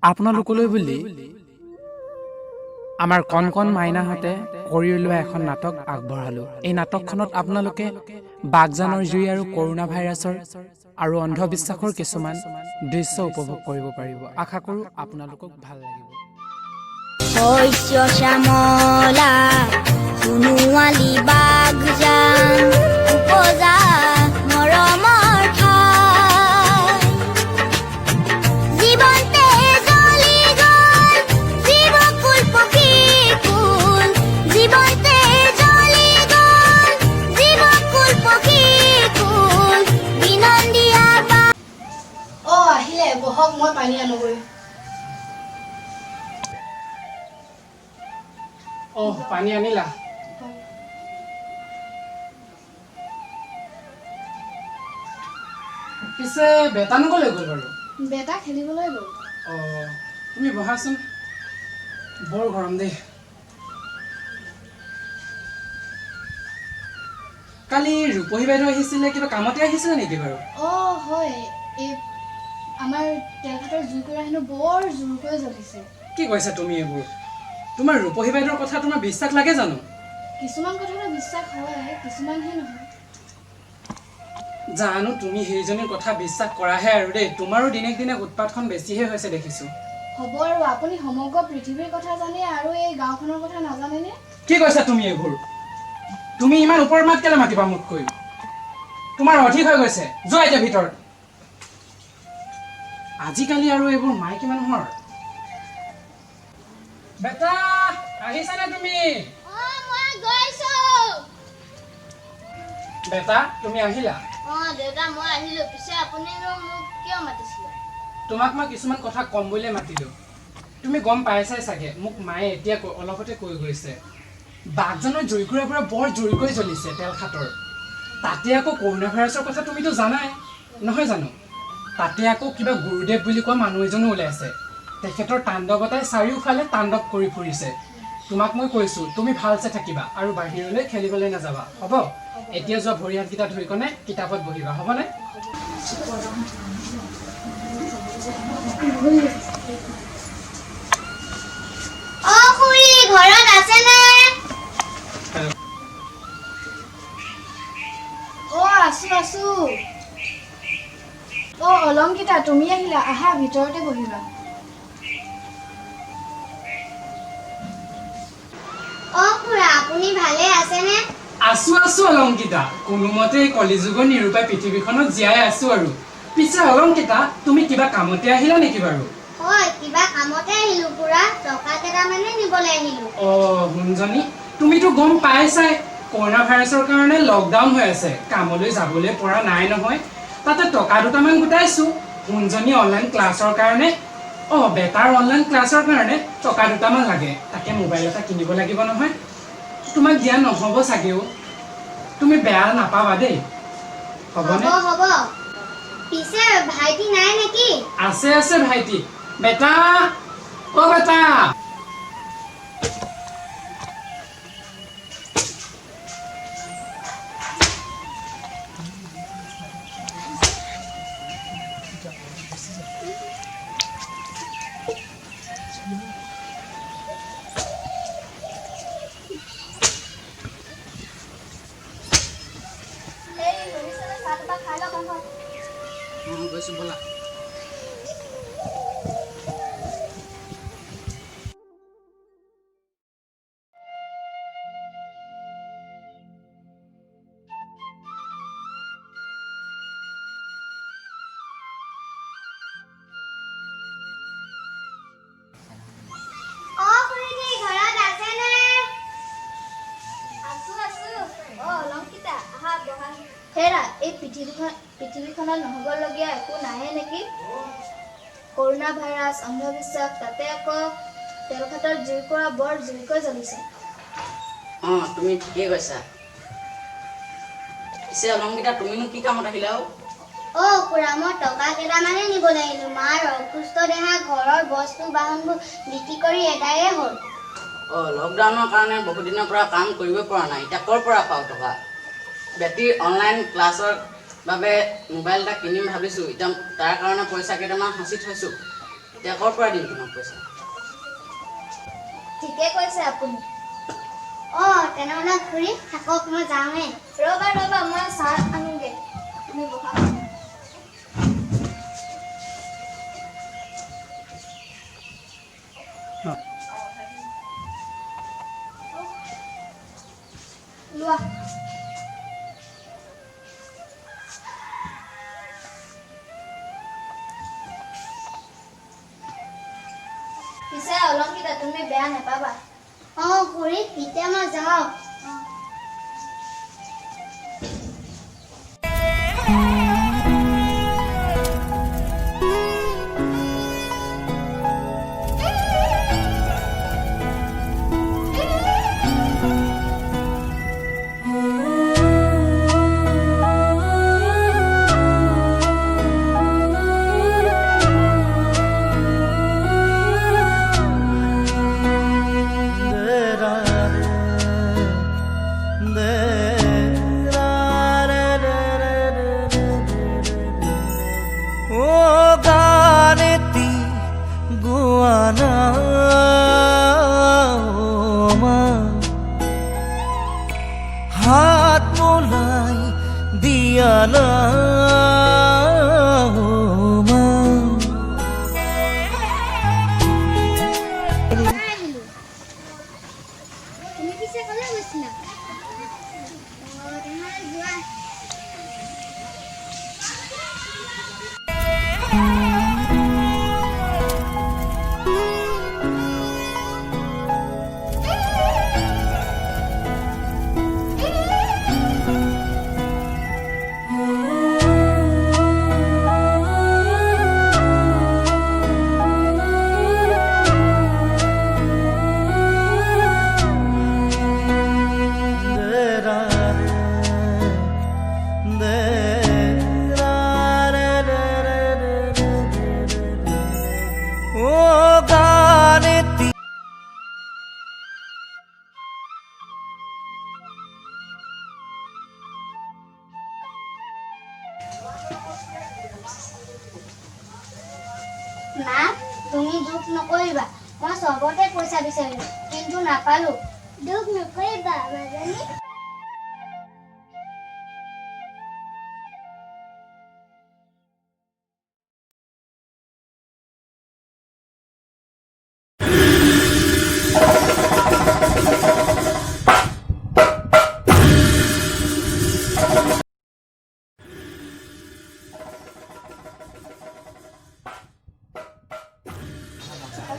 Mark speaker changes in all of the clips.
Speaker 1: আপোনালোকলৈ বুলি আমাৰ কণ কণ মাইনাহঁতে কৰি উলিওৱা এখন নাটক আগবঢ়ালোঁ। এই নাটকখনত আপোনালোকে বাগজানৰ জুই আৰু কৰোণা ভাইৰাছৰ আৰু অন্ধবিশ্বাসৰ কিছুমান দৃশ্য উপভোগ কৰিব পাৰিব। আশা কৰোঁ আপোনালোকক ভাল লাগিব।
Speaker 2: শস্য শ্যামলা সোণোৱালী বাগজান উপজা মৰমৰ ঠাই জীৱন্তে জ্বলি গ'ল জীৱকুল পক্ষীকুল জীৱন্তে জ্বলি গ'ল জীৱকুল পক্ষীকুল বিনন্দীয়া
Speaker 3: আহিলে বহক মই পানী আনোগৈ।
Speaker 1: পানী আনিলা? পিছে বেটানো ক'লৈ গ'ল বাৰু?
Speaker 3: বেটা খেলিবলৈ গ'ল।
Speaker 1: তুমি বহাচোন, বৰ গৰম দেই। কালি ৰূপহী বাইদেউ আহিছিলে, কিবা কামতে আহিছিলে নেকি বাৰু?
Speaker 3: হয়, এই আমাৰ তেলঘাটৰ জুইকুৰা হেনো বৰ জোৰকৈ জ্বলিছে।
Speaker 1: কি কৈছা তুমি এইবোৰ? তোমাৰ ৰূপহী বাইদেউৰ কথা তোমাৰ বিশ্বাস লাগে জানো?
Speaker 3: কিছুমান কথাটো বিশ্বাস হয়, কিছুমানহে নহয়।
Speaker 1: জানো, তুমি সেইজনীৰ কথা বিশ্বাস কৰাহে আৰু দেই। তোমাৰো দিনে দিনে উৎপাতখন বেছিহে হৈছে দেখিছোঁ।
Speaker 3: হ'ব আৰু আপুনি সমগ্ৰ পৃথিৱীৰ কথা জানে আৰু এই গাঁওখনৰ কথা নাজানেনে?
Speaker 1: কি কৈছা তুমি এইবোৰ? তুমি ইমান ওপৰত মাত কেলে মাতিবা মোতকৈ? তোমাৰ অধিক হৈ গৈছে, যোৱা এতিয়া ভিতৰত। আজিকালি আৰু এইবোৰ মাইকী মানুহৰ। বেটা আহিছানে তুমি?
Speaker 2: মই গৈছো।
Speaker 1: বেটা তুমি আহিলা?
Speaker 2: দেউতা মই আহিলো। পিছে আপুনি মোক কিয় মাতিছিলে?
Speaker 1: তোমাক মই কিছুমান কথা কম বুলিয়ে মাতিলো। তুমি গম পাইছাই চাগে, মোক মায়ে এতিয়া অলপতে কৈ গৈছে বাগজানৰ জুইকুৰাৰ পৰা বৰ জোৰকৈ জ্বলিছে তেলখাটৰ। তাতে আকৌ কৰোণা ভাইৰাছৰ কথা তুমিতো জানাই নহয় জানো? তাতে আকৌ কিবা গুৰুদেৱ বুলি কোৱা মানুহ এজনো ওলাইছে। তেখেতৰ তাণ্ডৱতাই চাৰিওফালে তাণ্ডৱ কৰি ফুৰিছে। তোমাক মই কৈছো তুমি ভালছে থাকিবা আৰু বাহিৰলৈ খেলিবলৈ নাযাবা, হ'ব? এতিয়া যোৱা ভৰি হাতকেইটা ধুই কনে কিতাপত বহিবা, হ'বনে?
Speaker 2: খুৰী ঘৰত আছেনে?
Speaker 3: আছো। অলংকিতা তুমি আহিলা, আহা ভিতৰতে বহিবা।
Speaker 2: খুৰা আপুনি ভালে আছেনে?
Speaker 1: আছো অলংকিতা, কোনোমতে এই কলিযুগৰ নিৰূপাই পৃথিৱীখনত জীয়াই আছো আৰু। পিছে অলংকিতা তুমি কিবা কামতে আহিলা নেকি বাৰু?
Speaker 2: হয়, কিবা কামতে আহিলো খুৰা, টকা কেইটামানে নিবলৈ আহিলো।
Speaker 1: শুনজনী, তুমিতো গম পাইছাই কৰোণা ভাইৰাছৰ কাৰণে লকডাউন হৈ আছে, কামলৈ যাবলৈ পৰা নাই নহয়। তাতে টকা দুটামান গোটাইছো শুনজনী অনলাইন ক্লাছৰ কাৰণে। বেটাৰ অনলাইন ক্লাছৰ কাৰণে টকা দুটামান লাগে, তাকে মোবাইল এটা কিনিব লাগিব নহয়। তোমাক দিয়া নহ'ব চাগেও, তুমি বেয়া নাপাবা দেই, হ'বনে?
Speaker 2: হ'ব। পিছে ভাইটি নাই নেকি?
Speaker 1: আছে ভাইটি। বেটা বেটা গৈছো ব'লা।
Speaker 3: এই পৃথিৱীখনত নহ'বলগীয়া একো নাহে নেকি? কৰোণা ভাইৰাছ, অন্ধবিশ্বাস, তাতে আকৌ তেলঘাটৰ জুইকুৰা বৰ জোৰকৈ জ্বলিছে।
Speaker 4: তুমি ঠিকেই কৈছা। পিছে অলংকিতা তুমিনো কি কামত আহিলা?
Speaker 2: খুৰা মই টকা কেইটামানে নিবলৈ আহিলো। মাৰ অসুস্থ দেহা ঘৰৰ বস্তু বাহনবোৰ বিক্ৰী কৰি এদায়ে হ'ল।
Speaker 4: লকডাউনৰ কাৰণে বহুত দিনৰ পৰা কাম কৰিব পৰা নাই, এতিয়া ক'ৰ পৰা পাওঁ টকা? বেটীৰ অনলাইন ক্লাছৰ বাবে মোবাইল এটা কিনিম ভাবিছোঁ, এতিয়া তাৰ কাৰণে পইচা কেইটামান সাঁচি থৈছোঁ। এতিয়া ক'ৰ পৰা দিম তোমাক পইচা?
Speaker 2: ঠিকে কৈছে আপুনি। তেনেহ'লে খুৰী থাকক, মই যাওঁহে।
Speaker 3: ৰ'বা মই চাহ আনোগে, তুমি বহা। লোৱা। পিছে অলংকিতা, তুমি বেয়া নাপাবা।
Speaker 2: খুৰী এতিয়া মই যাওঁ।
Speaker 5: हाथ मोलाई दिया ना
Speaker 2: তুমি পিছে ক'লে গৈছিলা? যোৱা। মা, তুমি দুখ নকৰিবা। মই চবতে পইচা বিচাৰিলো, কিন্তু নাপালো। দুখ নকৰিবা মাজনী।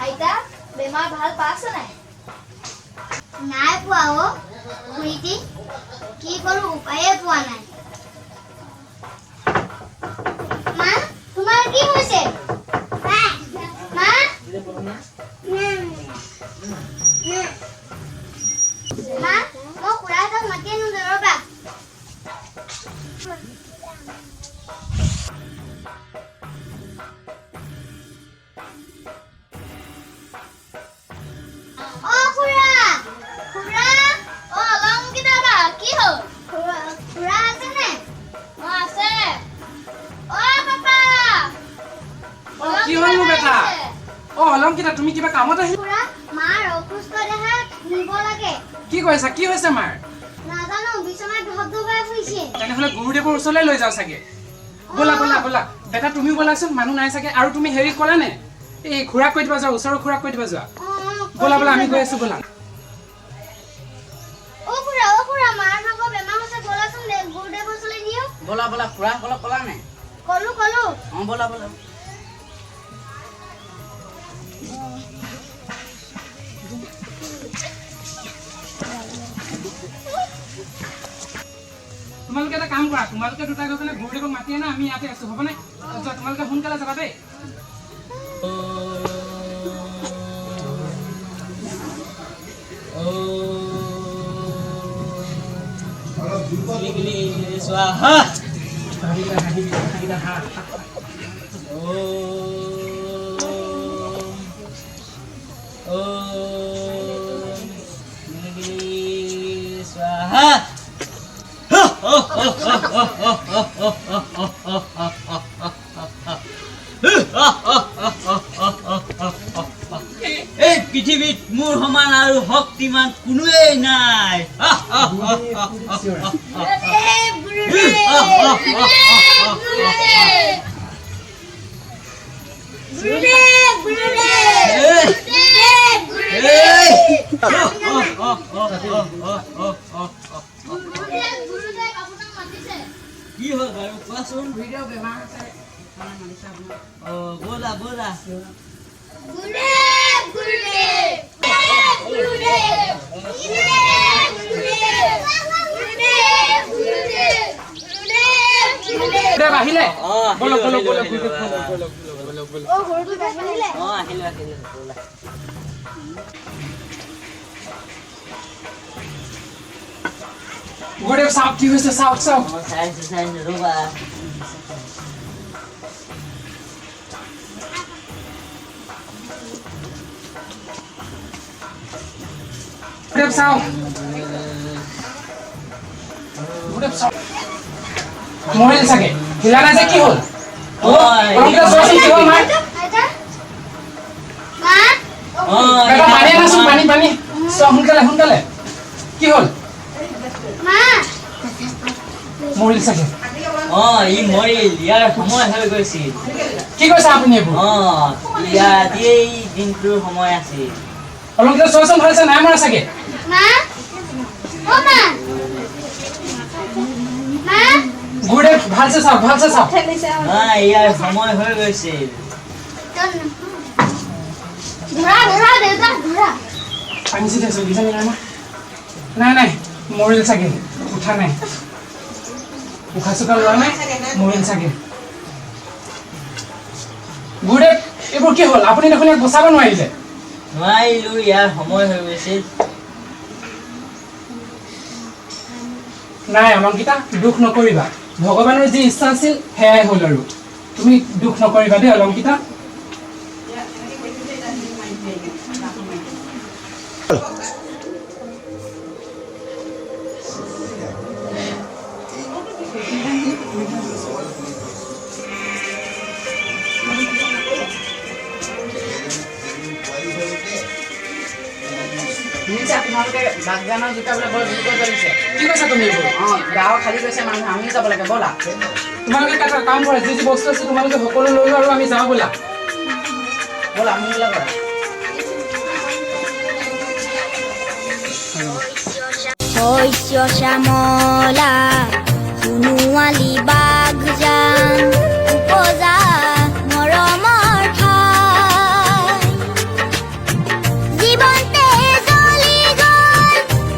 Speaker 3: আইতা, বেমাৰ ভাল পাইছে নাই?
Speaker 2: নাই পোৱা খুৰীটি, কি কৰো উপায়ে পোৱা নাই। মা, তোমাৰ কি হৈছে? মা, মই খুৰাহঁতক মাতি আনোগে ৰ'বা।
Speaker 1: কি হ'ল মোৰ বেটা? অলংকিতা, তুমি কিবা কামত আহিলা?
Speaker 2: খুৰা, মাৰ অসুস্থ দেহা নিব লাগে।
Speaker 1: কি কৈছা? কি হৈছে মাৰ?
Speaker 2: নাজানো, বিচনাত ধবধবাই ফুৰিছে।
Speaker 1: তেনেহ'লে গুৰুদেৱৰ ওচৰলৈ লৈ যাওঁ চাগে। ব'লা ব'লা ব'লা বেটা, তুমিও ব'লাচোন, মানুহ নাই চাগে। আৰু তুমি হেৰি ক'লা নে? এই খুৰাক কৈ দিবা যোৱা, ওচৰৰ খুৰাক কৈ দিবা যোৱা। ব'লা ব'লা, আমি গৈ আছো, ব'লা।
Speaker 2: খুৰা, মাৰ ভাগৰ বেমাৰ হৈছে, ব'লাচোন গুৰুদেৱৰ ওচৰলৈ নিও।
Speaker 4: ব'লা খুৰাসকলক ক'লা নাই?
Speaker 2: ক'লো।
Speaker 4: ব'লা।
Speaker 1: তোমালোকে এটা কাম কৰা, তোমালোকে দুটা গৈ পেলাই গুৰুদেৱক মাতি আনা, আমি ইয়াতে আছো, হ'বনে? যোৱা, তোমালোকে সোনকালে যাবা দেই।
Speaker 5: स्वाहा स्वाहा পৃথিৱীত মোৰ সমান আৰু শক্তিমান কোনোৱেই নাই কি হ'ল বাৰু কোৱাচোন
Speaker 1: ভিডিঅ' বেমাৰ আছে
Speaker 5: ব'লা ব'লা
Speaker 1: দেৱ আহিলে
Speaker 5: ব'লক
Speaker 1: ব'লক ব'লক
Speaker 5: আহিলো
Speaker 1: গুৰুদেৱ চাওক কি হৈছে চাওক চাওক
Speaker 5: চাইছো ৰ'বা
Speaker 1: গুৰুদেৱ চাওক গুৰুদেৱ চাওক মৰিল চাগে হিলা নাই যে কি হ'ল অলংকিতা চোৱাচোন কি হ'ল মাৰ বেটা পানী আনাচোন পানী পানী চোৱা সোনকালে সোনকালে কি হ'ল মৰিল চাগে
Speaker 5: ই মৰিল ইয়াৰ সময় হৈ গৈছিল
Speaker 1: কি কৈছে আপুনি এইবোৰ
Speaker 5: ইয়াত এই দিনটোৰ সময় আছিল
Speaker 1: অলংকিতা চোৱাচোন ভালছে নাই মৰা চাগে গুৰুদেৱ ভালছে চাওক
Speaker 5: ইয়াৰ সময় হৈ গৈছিল
Speaker 1: পানী চিটাই চলি চাগে নাই নাই মৰিল চাগে উঠা নাই উশাহ চুশাহ লোৱা নাই মৰিল চাগে গুৰুদেৱ এইবোৰ কি হ'ল আপুনি দেখোন ইয়াক বচাব নোৱাৰিলে
Speaker 5: নোৱাৰিলো ইয়াৰ সময় হৈ গৈছিল
Speaker 1: নাই অলংকিতা দুখ নকৰিবা ভগৱানৰ যি ইচ্ছা আছিল সেয়াই হ'ল আৰু তুমি দুখ নকৰিবা দেই অলংকিতা
Speaker 4: তোমালোকে বাগদানৰ জোতা বোলে বৰ জোৰ কৰি জ্বলিছে
Speaker 1: কি কৈছা তুমি এইবোৰ
Speaker 4: গাঁও খালী গৈছে মানুহ আমি যাব লাগে ব'লা
Speaker 1: তোমালোকে এটা কাম কৰা যি যি বস্তু আছে তোমালোকে সকলো লৈ লোৱা আৰু আমি যাওঁ ব'লা
Speaker 4: ব'লা আমি ব'লা কৰা
Speaker 2: শস্য শ্যামলা সোণোৱালী বাগজান উপজা মৰমৰ ঠাই জীৱন্তে জ্বলি গ'ল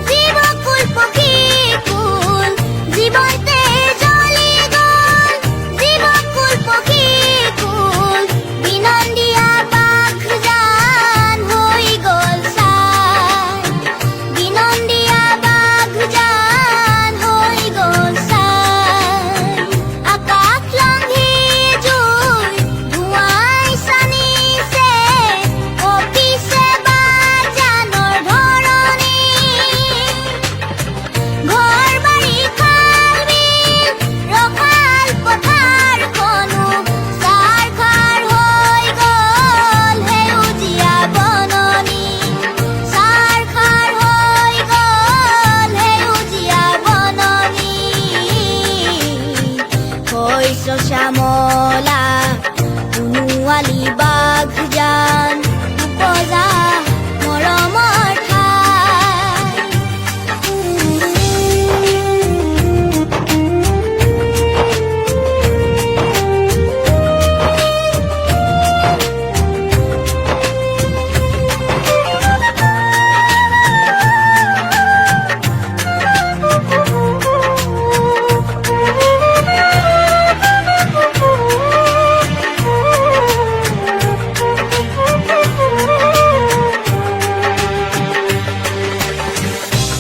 Speaker 2: জীৱকুল পক্ষীকুল জীৱন্তে জ্বলি গ'ল জীৱকুল পক্ষীকুল বিনন্দীয়া বাগজান হৈ গ'ল চাই বিনন্দীয়া বাগজান হৈ গ'ল চাই আকাশ লংঘি জুই ধোঁৱাই চানিছে কঁপিছে বাগজানৰ ধৰণী ঘৰ বাৰী খাল বিল ৰসাল পথাৰখনো চাৰখাৰ হৈ গ'ল সেউজীয়া বননি চাৰখাৰ হৈ গ'ল সেউজীয়া বননি শস্য শ্যামলা সোণোৱালী বাগজান উপজা মৰমৰ ঠাই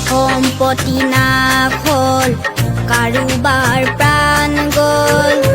Speaker 2: সম্পত্তি নাশ হ'ল কাৰোবাৰ প্ৰাণ গ'ল